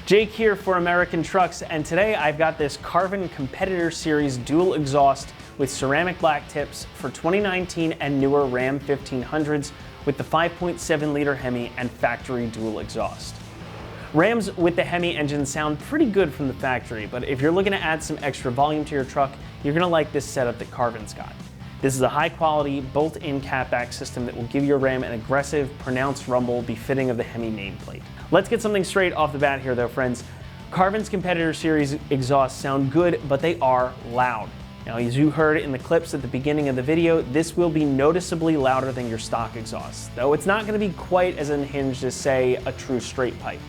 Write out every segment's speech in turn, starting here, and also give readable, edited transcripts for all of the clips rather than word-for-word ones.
Jake here for American Trucks, and today I've got this Carvin Competitor Series dual exhaust with ceramic black tips for 2019 and newer Ram 1500s with the 5.7 liter Hemi and factory dual exhaust. Rams with the Hemi engine sound pretty good from the factory, but if you're looking to add some extra volume to your truck, you're gonna like this setup that Carvin's got. This is a high quality built-in catback system that will give your Ram an aggressive, pronounced rumble befitting of the Hemi nameplate. Let's get something straight off the bat here though, friends. Carvin's Competitor Series exhausts sound good, but they are loud. Now, as you heard in the clips at the beginning of the video, this will be noticeably louder than your stock exhaust, though it's not gonna be quite as unhinged as, say, a true straight pipe.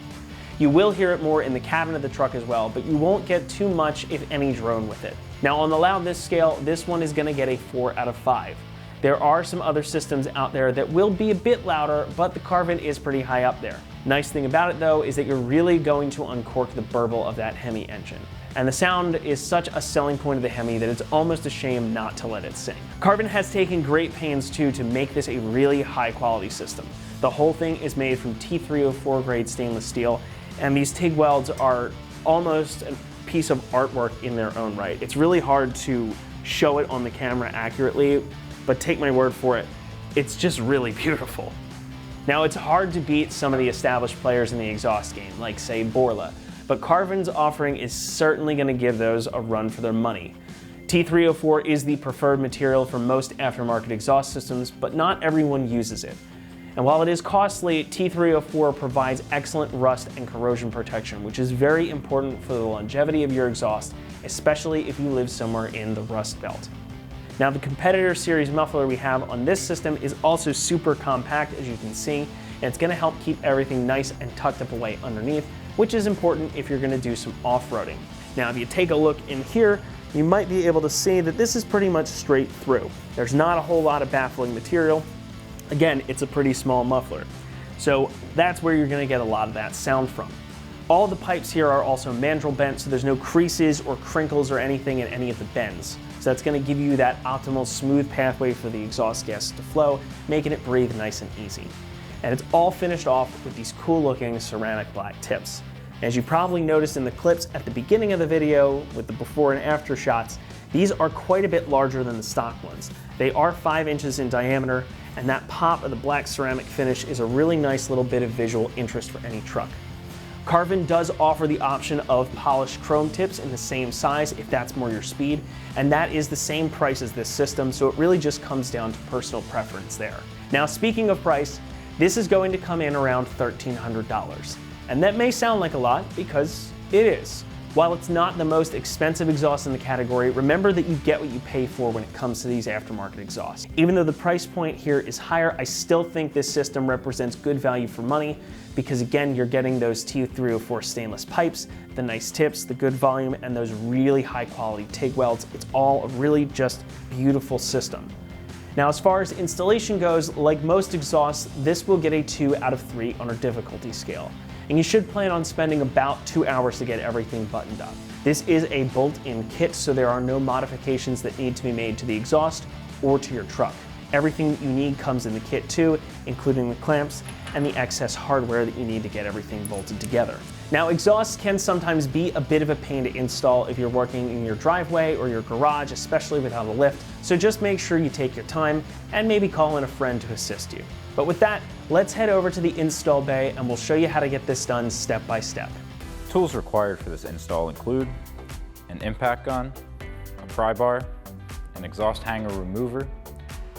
You will hear it more in the cabin of the truck as well, but you won't get too much, if any, drone with it. Now, on the loudness scale, this one is gonna get a 4 out of 5. There are some other systems out there that will be a bit louder, but the Carvin is pretty high up there. Nice thing about it though is that you're really going to uncork the burble of that Hemi engine. And the sound is such a selling point of the Hemi that it's almost a shame not to let it sing. Carvin has taken great pains too to make this a really high quality system. The whole thing is made from T304 grade stainless steel, and these TIG welds are almost a piece of artwork in their own right. It's really hard to show it on the camera accurately, but take my word for it, it's just really beautiful. Now, it's hard to beat some of the established players in the exhaust game, like say Borla, but Carvin's offering is certainly gonna give those a run for their money. T304 is the preferred material for most aftermarket exhaust systems, but not everyone uses it. And while it is costly, T304 provides excellent rust and corrosion protection, which is very important for the longevity of your exhaust, especially if you live somewhere in the Rust Belt. Now, the Competitor Series muffler we have on this system is also super compact, as you can see, and it's gonna help keep everything nice and tucked up away underneath, which is important if you're gonna do some off-roading. Now, if you take a look in here, you might be able to see that this is pretty much straight through. There's not a whole lot of baffling material. Again, it's a pretty small muffler. So that's where you're gonna get a lot of that sound from. All the pipes here are also mandrel bent, so there's no creases or crinkles or anything in any of the bends. So that's gonna give you that optimal smooth pathway for the exhaust gases to flow, making it breathe nice and easy. And it's all finished off with these cool looking ceramic black tips. As you probably noticed in the clips at the beginning of the video with the before and after shots, these are quite a bit larger than the stock ones. They are 5 inches in diameter, and that pop of the black ceramic finish is a really nice little bit of visual interest for any truck. Carvin does offer the option of polished chrome tips in the same size if that's more your speed, and that is the same price as this system, so it really just comes down to personal preference there. Now, speaking of price, this is going to come in around $1,300. And that may sound like a lot, because it is. While it's not the most expensive exhaust in the category, remember that you get what you pay for when it comes to these aftermarket exhausts. Even though the price point here is higher, I still think this system represents good value for money, because again, you're getting those T304 stainless pipes, the nice tips, the good volume, and those really high quality TIG welds. It's all a really just beautiful system. Now, as far as installation goes, like most exhausts, this will get a 2 out of 3 on our difficulty scale. And you should plan on spending about 2 hours to get everything buttoned up. This is a bolt-in kit, so there are no modifications that need to be made to the exhaust or to your truck. Everything that you need comes in the kit too, including the clamps and the excess hardware that you need to get everything bolted together. Now, exhausts can sometimes be a bit of a pain to install if you're working in your driveway or your garage, especially without a lift, so just make sure you take your time and maybe call in a friend to assist you. But with that, let's head over to the install bay and we'll show you how to get this done step by step. Tools required for this install include an impact gun, a pry bar, an exhaust hanger remover,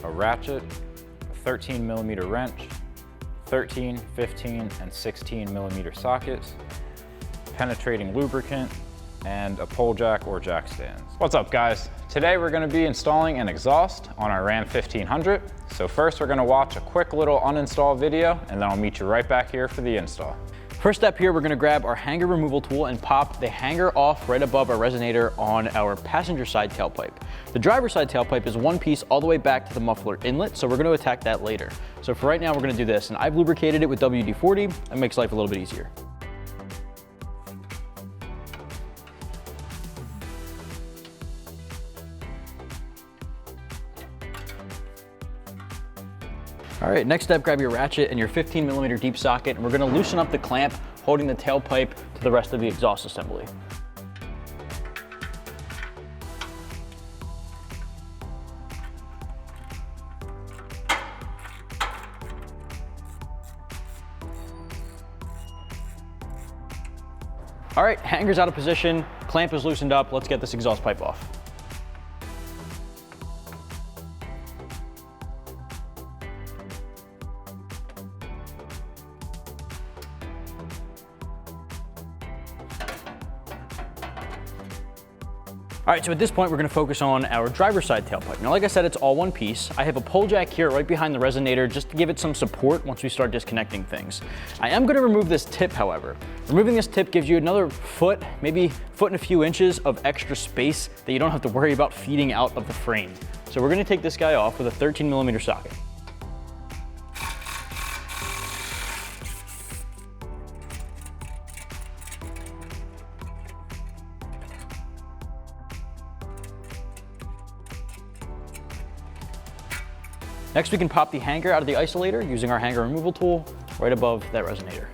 a ratchet, a 13mm wrench, 13, 15, and 16mm sockets, penetrating lubricant, and a pole jack or jack stands. What's up, guys? Today we're going to be installing an exhaust on our Ram 1500. So first we're going to watch a quick little uninstall video, and then I'll meet you right back here for the install. First step here, we're gonna grab our hanger removal tool and pop the hanger off right above our resonator on our passenger side tailpipe. The driver's side tailpipe is one piece all the way back to the muffler inlet, so we're gonna attack that later. So for right now, we're gonna do this, and I've lubricated it with WD-40. It makes life a little bit easier. All right, next step, grab your ratchet and your 15mm deep socket, and we're gonna loosen up the clamp holding the tailpipe to the rest of the exhaust assembly. All right, hanger's out of position, clamp is loosened up. Let's get this exhaust pipe off. All right, so at this point, we're gonna focus on our driver's side tailpipe. Now, like I said, it's all one piece. I have a pull jack here right behind the resonator just to give it some support once we start disconnecting things. I am gonna remove this tip, however. Removing this tip gives you another foot, maybe foot and a few inches of extra space that you don't have to worry about feeding out of the frame. So we're gonna take this guy off with a 13mm socket. Next, we can pop the hanger out of the isolator using our hanger removal tool right above that resonator.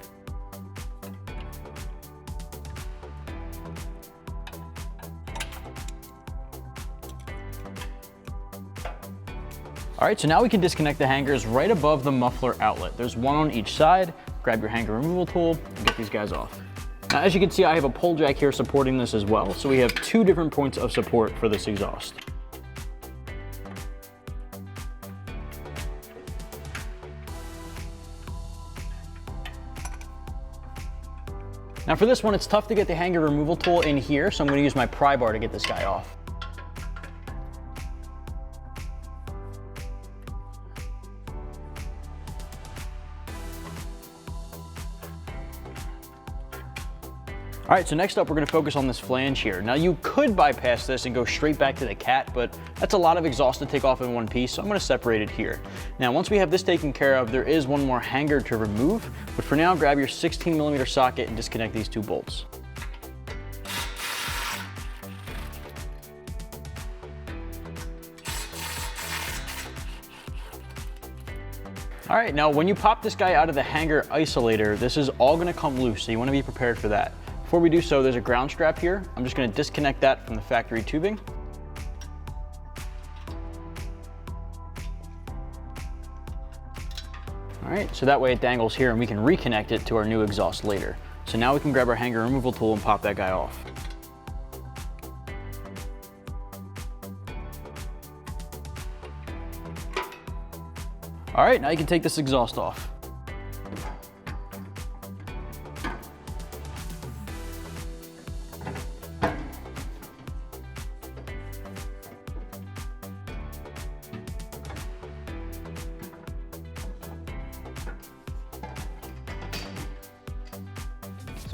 All right, so now we can disconnect the hangers right above the muffler outlet. There's one on each side. Grab your hanger removal tool and get these guys off. Now, as you can see, I have a pull jack here supporting this as well. So we have two different points of support for this exhaust. Now for this one, it's tough to get the hanger removal tool in here, so I'm gonna use my pry bar to get this guy off. All right, so next up, we're gonna focus on this flange here. Now you could bypass this and go straight back to the cat, but that's a lot of exhaust to take off in one piece, so I'm gonna separate it here. Now, once we have this taken care of, there is one more hanger to remove, but for now, grab your 16mm socket and disconnect these two bolts. All right, now when you pop this guy out of the hanger isolator, this is all gonna come loose, so you wanna be prepared for that. Before we do so, there's a ground strap here. I'm just gonna disconnect that from the factory tubing. All right, so that way it dangles here and we can reconnect it to our new exhaust later. So now we can grab our hanger removal tool and pop that guy off. All right, now you can take this exhaust off.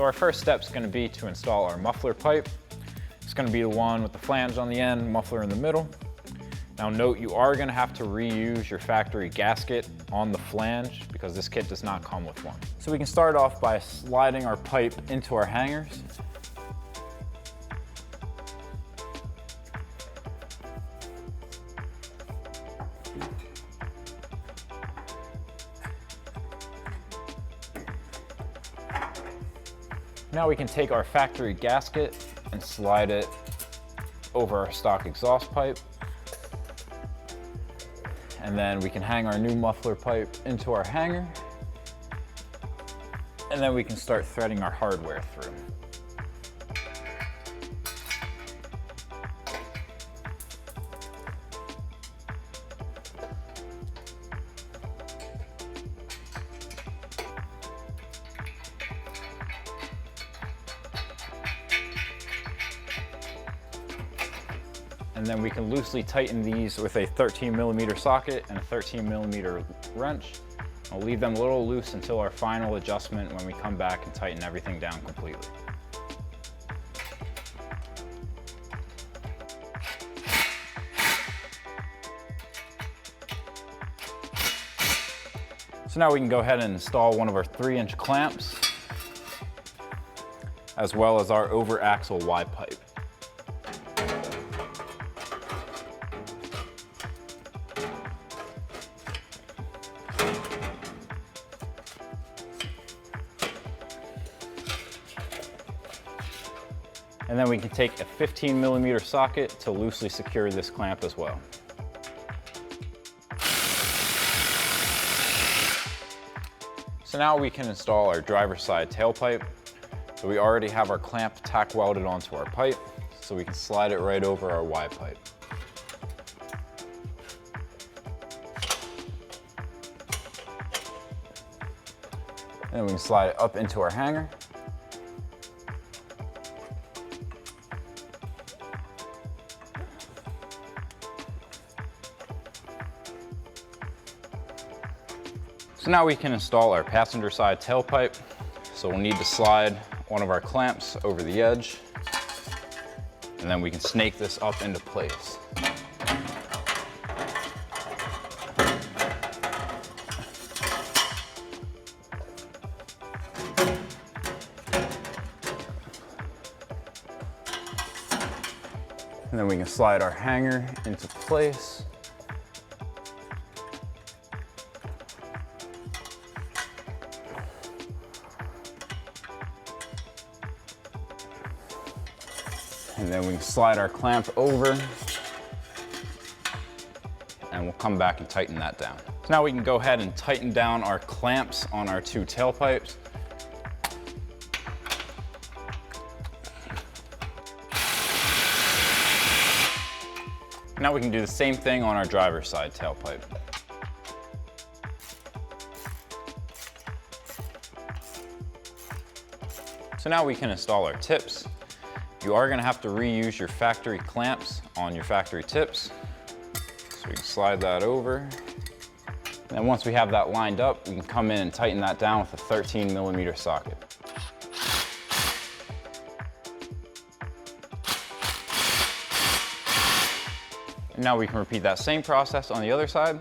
So our first step is going to be to install our muffler pipe. It's going to be the one with the flange on the end, muffler in the middle. Now note, you are going to have to reuse your factory gasket on the flange because this kit does not come with one. So we can start off by sliding our pipe into our hangers. Now we can take our factory gasket and slide it over our stock exhaust pipe. And then we can hang our new muffler pipe into our hanger. And then we can start threading our hardware through. And then we can loosely tighten these with a 13mm socket and a 13mm wrench. I'll leave them a little loose until our final adjustment when we come back and tighten everything down completely. So now we can go ahead and install one of our 3-inch clamps, as well as our over axle Y pipe. And then we can take a 15mm socket to loosely secure this clamp as well. So now we can install our driver's side tailpipe. So we already have our clamp tack welded onto our pipe, so we can slide it right over our Y pipe. And then we can slide it up into our hanger. So now we can install our passenger side tailpipe. So we'll need to slide one of our clamps over the edge, and then we can snake this up into place. And then we can slide our hanger into place. And then we can slide our clamp over, and we'll come back and tighten that down. So now we can go ahead and tighten down our clamps on our two tailpipes. Now we can do the same thing on our driver's side tailpipe. So now we can install our tips. You are gonna have to reuse your factory clamps on your factory tips. So we can slide that over. And then once we have that lined up, we can come in and tighten that down with a 13mm socket. And now we can repeat that same process on the other side,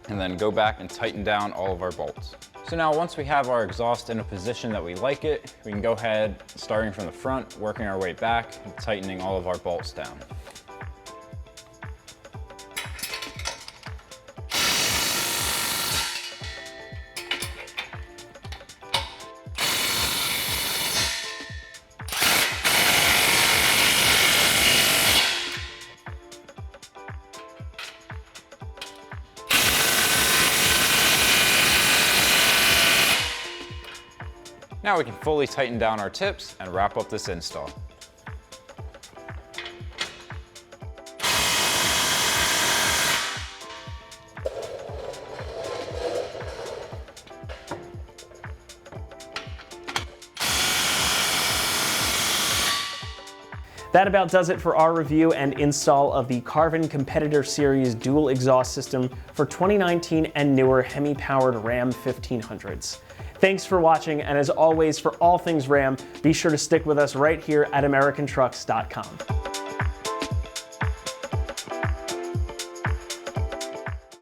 and then go back and tighten down all of our bolts. So now once we have our exhaust in a position that we like it, we can go ahead, starting from the front, working our way back, and tightening all of our bolts down. Now we can fully tighten down our tips and wrap up this install. That about does it for our review and install of the Carvin Competitor Series dual exhaust system for 2019 and newer Hemi-powered Ram 1500s. Thanks for watching, and as always, for all things Ram, be sure to stick with us right here at AmericanTrucks.com.